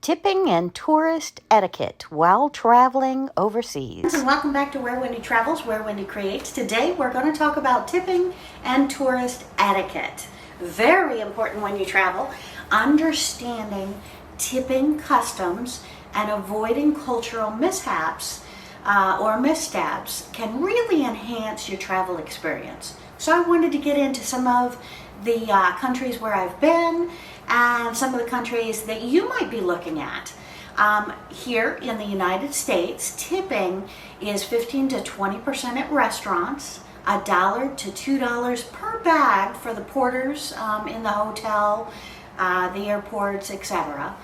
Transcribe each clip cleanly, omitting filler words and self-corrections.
Tipping and tourist etiquette while traveling overseas. And welcome back to Where Wendy Travels, Where Wendy Creates. Today we're going to talk about tipping and tourist etiquette. Very important when you travel. Understanding tipping customs and avoiding cultural mishaps or missteps can really enhance your travel experience. So I wanted to get into some of the countries where I've been and some of the countries that you might be looking at. Here in the United States, tipping is 15 to 20% at restaurants, $1 to $2 per bag for the porters in the hotel, the airports, etc.,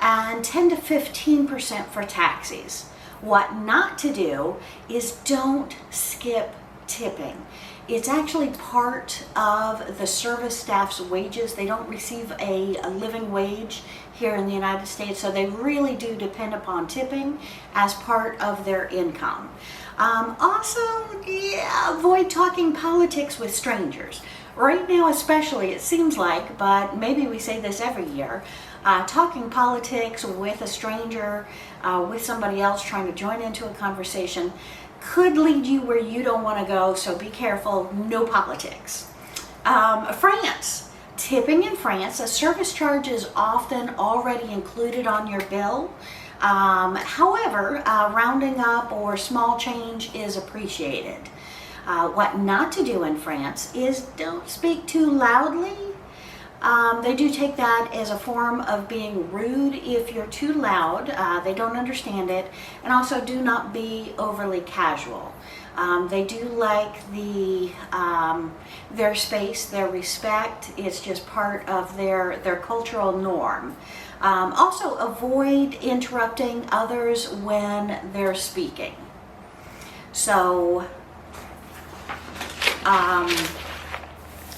and 10 to 15% for taxis. What not to do is don't skip tipping. It's actually part of the service staff's wages. They don't receive a living wage here in the United States, so they really do depend upon tipping as part of their income. Avoid talking politics with strangers. Right now especially, it seems like, but maybe we say this every year, talking politics with a stranger, with somebody else trying to join into a conversation could lead you where you don't want to go, so be careful. No politics. France. Tipping in France, a service charge is often already included on your bill. However, rounding up or small change is appreciated. What not to do in France is don't speak too loudly. They do take that as a form of being rude if you're too loud. They don't understand it. And also do not be overly casual. They do like their space, their respect. It's just part of their cultural norm. Also avoid interrupting others when they're speaking. So,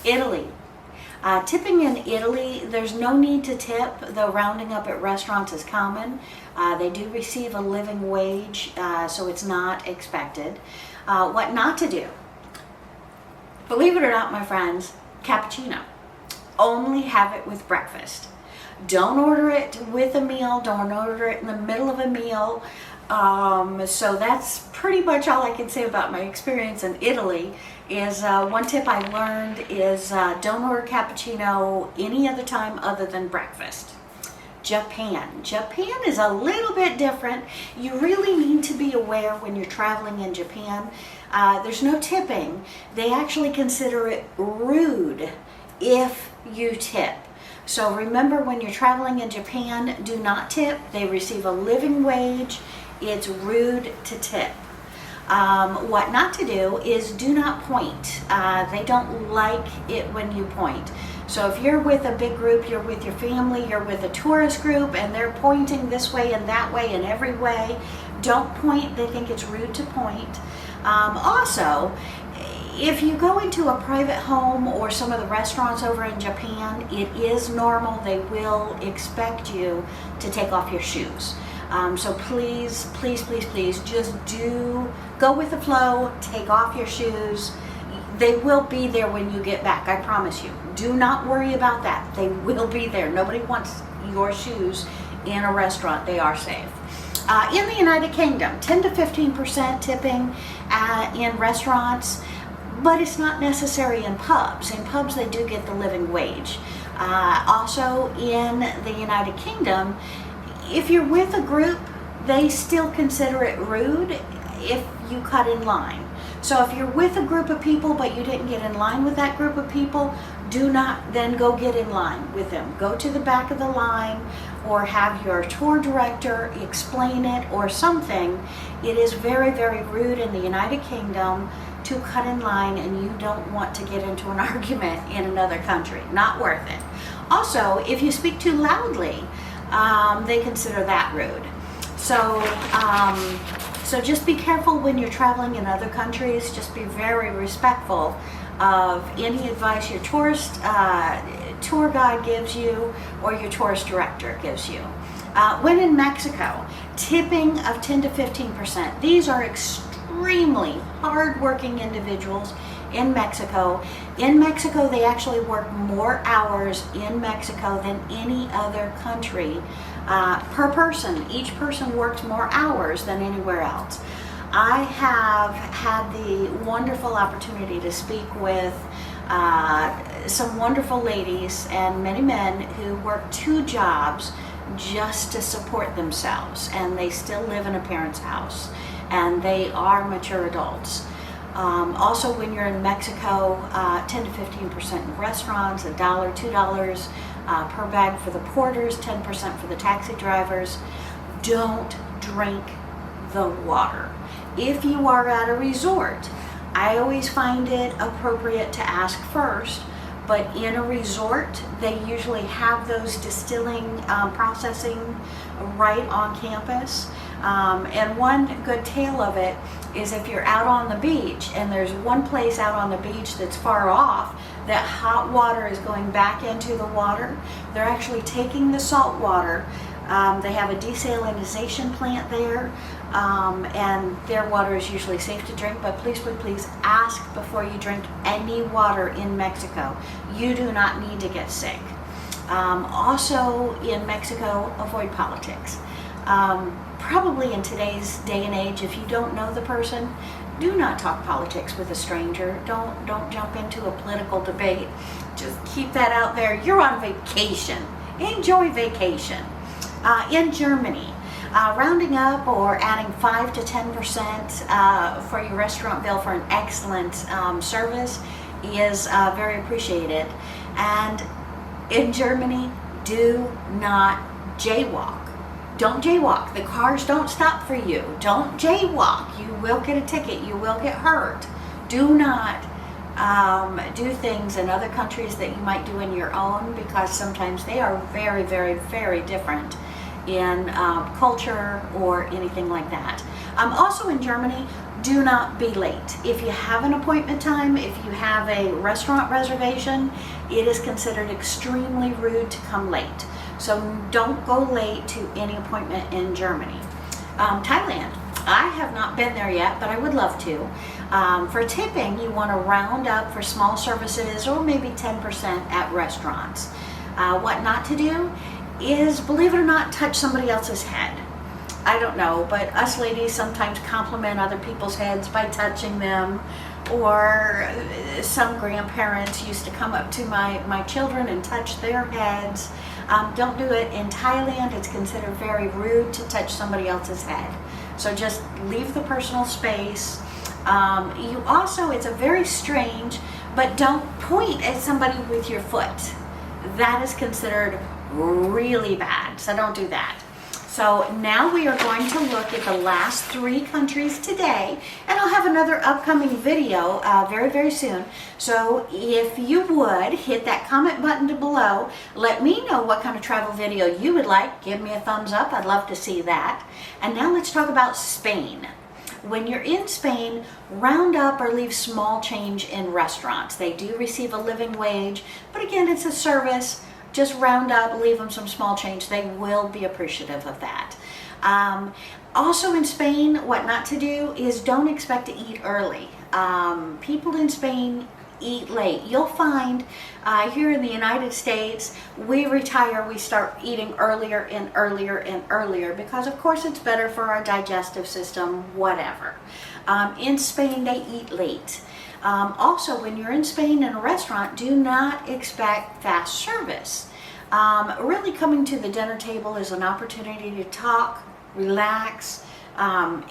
Italy. Tipping in Italy, there's no need to tip, though rounding up at restaurants is common. They do receive a living wage, so it's not expected. What not to do? Believe it or not, my friends, cappuccino. Only have it with breakfast. Don't order it with a meal. Don't order it in the middle of a meal. So that's pretty much all I can say about my experience in Italy. Is one tip I learned is don't order cappuccino any other time other than breakfast. Japan. Japan is a little bit different. You really need to be aware when you're traveling in Japan. There's no tipping. They actually consider it rude if you tip. So remember, when you're traveling in Japan, do not tip. They receive a living wage. It's rude to tip. What not to do is do not point. They don't like it when you point. So if you're with a big group, you're with your family, you're with a tourist group, and they're pointing this way and that way and every way, don't point. They think it's rude to point. Also, if you go into a private home or some of the restaurants over in Japan, it is normal. They will expect you to take off your shoes. So please, please, please, please, just do go with the flow, take off your shoes. They will be there when you get back, I promise you. Do not worry about that. They will be there. Nobody wants your shoes in a restaurant. They are safe. In the United Kingdom, 10 to 15% tipping in restaurants, but it's not necessary in pubs. In pubs, they do get the living wage. Also in the United Kingdom, if you're with a group, they still consider it rude if you cut in line. So if you're with a group of people but you didn't get in line with that group of people, do not then go get in line with them. Go to the back of the line or have your tour director explain it or something. It is very, very rude in the United Kingdom to cut in line, and you don't want to get into an argument in another country. Not worth it. Also, if you speak too loudly, they consider that rude. So just be careful when you're traveling in other countries. Just be very respectful of any advice your tour guide gives you or your tourist director gives you. When in Mexico, tipping of 10 to 15%. These are extremely hardworking individuals in Mexico. In Mexico, they actually work more hours in Mexico than any other country per person. Each person works more hours than anywhere else. I have had the wonderful opportunity to speak with some wonderful ladies and many men who work 2 jobs just to support themselves, and they still live in a parent's house, and they are mature adults. Also, when you're in Mexico, 10 to 15% in restaurants, $1, $2 per bag for the porters, 10% for the taxi drivers. Don't drink the water. If you are at a resort, I always find it appropriate to ask first, but in a resort, they usually have those distilling, processing right on campus. And one good tale of it is if you're out on the beach and there's one place out on the beach that's far off, that hot water is going back into the water. They're actually taking the salt water. They have a desalinization plant there, and their water is usually safe to drink, but please ask before you drink any water in Mexico. You do not need to get sick. Also in Mexico, avoid politics. Probably in today's day and age, if you don't know the person, do not talk politics with a stranger. Don't jump into a political debate. Just keep that out there. You're on vacation. Enjoy vacation. In Germany, rounding up or adding 5 to 10% for your restaurant bill for an excellent service is very appreciated. And in Germany, do not jaywalk. Don't jaywalk. The cars don't stop for you. Don't jaywalk. You will get a ticket. You will get hurt. Do not do things in other countries that you might do in your own, because sometimes they are very, very, very different in culture or anything like that. Also in Germany, do not be late. If you have an appointment time, if you have a restaurant reservation, it is considered extremely rude to come late. So don't go late to any appointment in Germany. Thailand, I have not been there yet, but I would love to. For tipping, you want to round up for small services or maybe 10% at restaurants. What not to do is, believe it or not, touch somebody else's head. I don't know, but us ladies sometimes compliment other people's heads by touching them, or some grandparents used to come up to my children and touch their heads. Don't do it. In Thailand, it's considered very rude to touch somebody else's head. So just leave the personal space. You also, it's a very strange, but don't point at somebody with your foot. That is considered really bad, so don't do that. So now we are going to look at the last 3 countries today, and I'll have another upcoming video very, very soon. So if you would, hit that comment button below. Let me know what kind of travel video you would like. Give me a thumbs up. I'd love to see that. And now let's talk about Spain. When you're in Spain, round up or leave small change in restaurants. They do receive a living wage, but again, it's a service. Just round up, leave them some small change. They will be appreciative of that. Also in Spain, what not to do is don't expect to eat early. People in Spain eat late. You'll find here in the United States, we retire, we start eating earlier and earlier and earlier because of course it's better for our digestive system, whatever. In Spain, they eat late. Also, when you're in Spain in a restaurant, do not expect fast service. Really coming to the dinner table is an opportunity to talk, relax,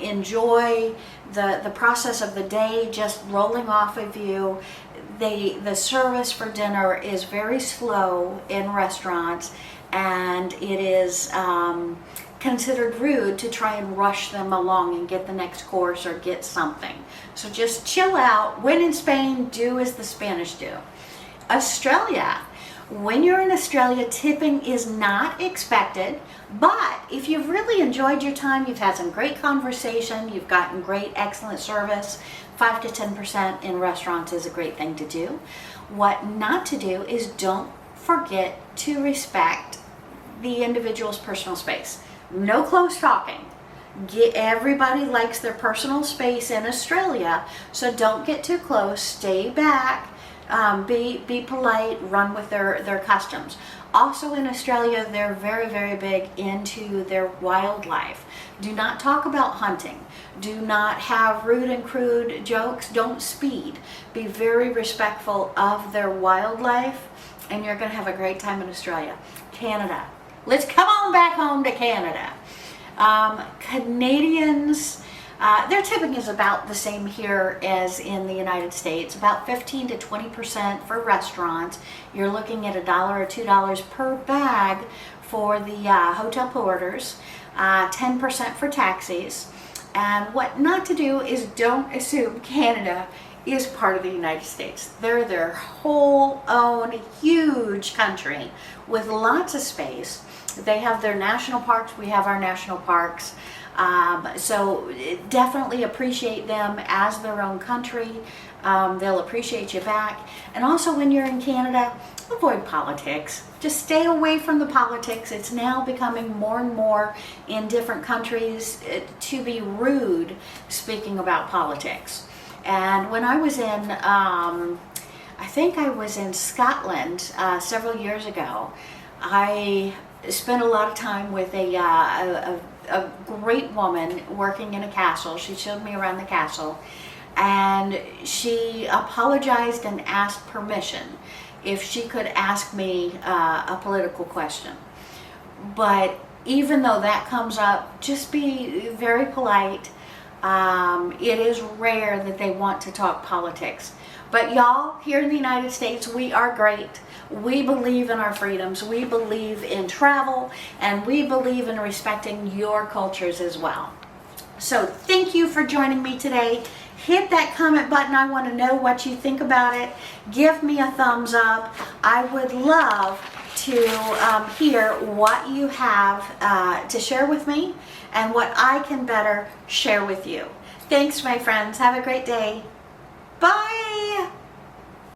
enjoy the process of the day just rolling off of you. The service for dinner is very slow in restaurants, and it is considered rude to try and rush them along and get the next course or get something. So just chill out. When in Spain, do as the Spanish do. Australia. When you're in Australia, tipping is not expected, but if you've really enjoyed your time, you've had some great conversation, you've gotten great, excellent service, 5 to 10% in restaurants is a great thing to do. What not to do is don't forget to respect the individual's personal space. No close talking. Everybody likes their personal space in Australia, so don't get too close. Stay back. Be polite. Run with their customs. Also in Australia, they're very, very big into their wildlife. Do not talk about hunting. Do not have rude and crude jokes. Don't speed. Be very respectful of their wildlife, and you're going to have a great time in Australia. Canada. Let's come on back home to Canada. Canadians, their tipping is about the same here as in the United States, about 15 to 20% for restaurants. You're looking at $1 or $2 per bag for the hotel porters, 10% for taxis. And what not to do is don't assume Canada is part of the United States. They're their whole own huge country with lots of space. They have their national parks, we have our national parks. So definitely appreciate them as their own country. They'll appreciate you back. And also when you're in Canada, avoid politics. Just stay away from the politics. It's now becoming more and more in different countries to be rude speaking about politics. And when I was in, I think I was in Scotland several years ago, I spent a lot of time with a great woman working in a castle. She showed me around the castle, and she apologized and asked permission if she could ask me a political question. But even though that comes up, just be very polite. It is rare that they want to talk politics. But y'all, here in the United States, we are great. We believe in our freedoms. We believe in travel, and we believe in respecting your cultures as well. So thank you for joining me today. Hit that comment button. I want to know what you think about it. Give me a thumbs up. I would love to hear what you have to share with me and what I can better share with you. Thanks, my friends. Have a great day. Bye.